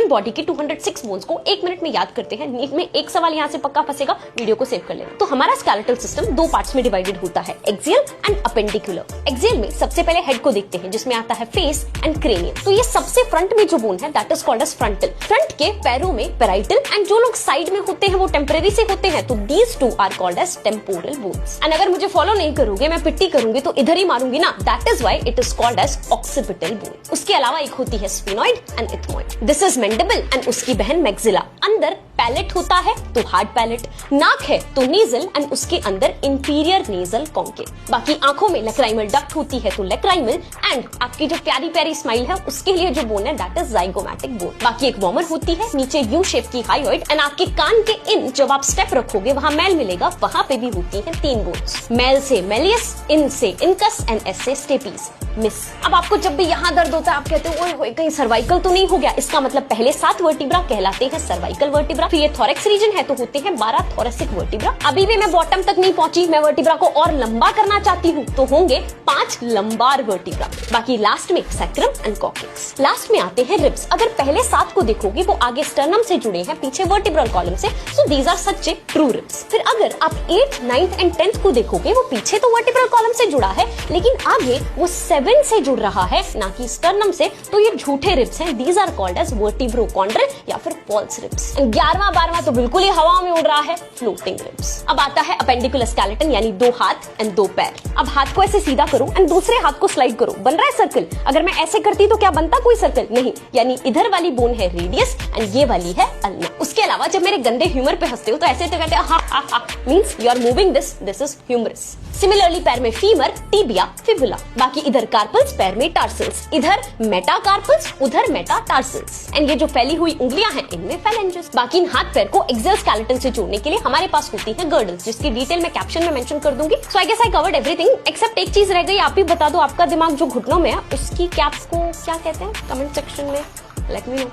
Human body की 206 bones को 1 minute में याद करते हैं। नीट में एक सवाल यहाँ से पक्का फंसेगा, वीडियो को सेव कर लेना। तो हमारा स्केलेटल सिस्टम 2 पार्ट्स में डिवाइडेड होता है, एक्सियल एंड अपेंडिकुलर। एक्सियल में सबसे पहले हेड को देखते हैं जिसमें आता है फेस एंड क्रेनियम। तो ये सबसे फ्रंट में जो बोन है that is called as frontal. Front के पैरों में पैराइटल एंड जो लोग साइड में होते हैं वो टेम्परेरी से होते हैं, तो these two are called as temporal bones. And अगर मुझे फॉलो नहीं करोगे, मैं पिट्टी करूंगी तो इधर ही मारूंगी ना, that is why it is called as occipital bone. उसके अलावा एक होती है sphenoid and ethmoid. This is mandible and उसकी बहन मैक्सिला। अंदर पैलेट होता है तो हार्ड पैलेट, नाक है तो नेजल एंड उसके अंदर इंफीरियर नेजल कॉन्केव। बाकी आंखों में लैक्राइमल डक्ट होती है तो लैक्राइमल, एंड आपकी जो प्यारी प्यारी स्माइल है उसके लिए जो बोन है दैट इज जाइगोमैटिक बोन। बाकी एक वॉर्मर होती है, नीचे यू शेप की हायोइड, एंड आपके कान के इन जब आप स्टेप रखोगे वहां मैल मिलेगा, वहां पे भी होती है 3 बोन्स। मैल से मेलियस, इन से इनकस एंड एस से स्टेपीज मिस। अब आपको जब भी यहाँ दर्द होता है आप कहते हो ओए कहीं सर्वाइकल तो नहीं हो गया, इसका मतलब पहले 7 वर्टिब्रा कहलाते हैं सर्वाइकल वर्टिब्रा। फिर ये थोरेक्स रीजन है तो होते हैं 12 थोरेसिक वर्टिब्रा। अभी भी मैं बॉटम तक नहीं पहुंची, मैं वर्टिब्रा को और लंबा करना चाहती हूँ तो होंगे 5 लंबार वर्टिब्रा। बाकी लास्ट में सैक्रम एंड कॉक्सिक्स। लास्ट में आते हैं रिब्स। अगर पहले 7 को देखोगे वो आगे स्टर्नम से जुड़े हैं, पीछे वर्टिब्रल कॉलम से, so these are such a true ribs. फिर अगर आप 8th, 9th एंड 10th को देखोगे वो पीछे तो वर्टिब्रल कॉलम से जुड़ा है लेकिन आगे वो 7 से जुड़ रहा है ना कि स्टर्नम से, तो ये झूठे रिब्स हैं। दीज आर कॉल्ड एज वर्टिब्रोकॉन्ड्रल या फिर फॉल्स रिब्स। 11वां 12वां तो बिल्कुल ही हवा में उड़ रहा है, फ्लोटिंग रिब्स। अब आता है अपेंडिकुलर स्केलेटन यानी 2 हाथ एंड 2 पैर। अब हाथ को ऐसे सीधा करो एंड दूसरे हाथ को स्लाइड करो, बन रहा है सर्कल। अगर मैं ऐसे करती तो क्या बनता, कोई सर्कल नहीं, यानी इधर वाली बोन है रेडियस एंड ये वाली है अल्ना। उसके अलावा जब मेरे गंदे ह्यूमर पे हंसते हो तो ऐसे तो कहते हैं हा हा हा, means you are moving this is humerus. Similarly पैर में फीमर, टिबिया, फिबुला। बाकी इधर कार्पल्स, पैर में टार्सल्स, इधर मेटाकार्पल्स, उधर मेटाटार्सल्स। एंड ये जो फैली हुई उंगलियां हैं इनमें फैलेंजेस। बाकी इन हाथ पैर को एक्सियल स्केलेटन से जोड़ने के लिए हमारे पास होती है गर्डल्स, जिसकी डिटेल मैं कैप्शन में मेंशन कर दूंगी। So I guess I covered everything except एक चीज रह गई, आप ही बता दो आपका दिमाग जो घुटनों में है उसकी कैप को क्या कहते हैं, कमेंट सेक्शन में लेट मी नो।